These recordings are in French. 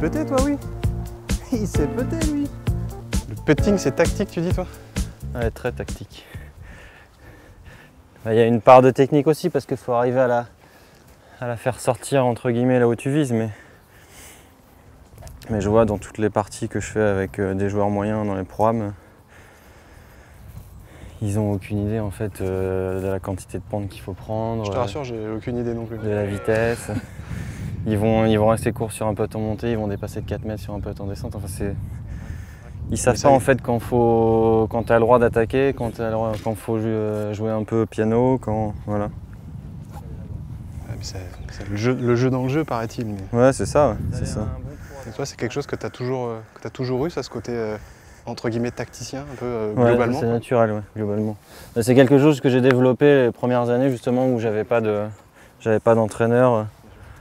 putter, toi, oui. Il sait putter, lui. Le putting, c'est tactique, tu dis, toi? Ouais, très tactique. Il y a une part de technique aussi parce qu'il faut arriver à la faire sortir entre guillemets là où tu vises. Mais je vois dans toutes les parties que je fais avec des joueurs moyens dans les programmes, ils n'ont aucune idée en fait de la quantité de pente qu'il faut prendre. Je te rassure, j'ai aucune idée non plus. De la vitesse. Ils vont rester courts sur un putt en montée, ils vont dépasser de 4 mètres sur un putt en descente. Enfin, ils savent pas en fait quand tu as le droit d'attaquer, quand il faut jouer un peu piano, voilà. Ouais, c'est le jeu dans le jeu, paraît-il. Mais... Ouais, c'est ça, ouais, c'est ça. Et toi, c'est quelque chose que tu as toujours eu, ça, ce côté entre guillemets tacticien, un peu globalement? C'est naturel, ouais, globalement. C'est quelque chose que j'ai développé les premières années justement où j'avais pas d'entraîneur.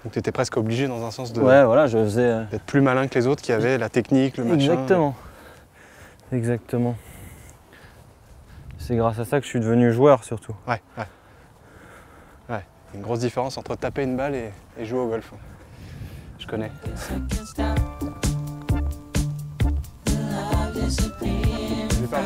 Donc tu étais presque obligé dans un sens ouais, voilà, je faisais d'être plus malin que les autres qui avaient la technique, le machin. Exactement. Exactement. C'est grâce à ça que je suis devenu joueur surtout. Ouais. Une grosse différence entre taper une balle et jouer au golf. Je connais. Je vais pas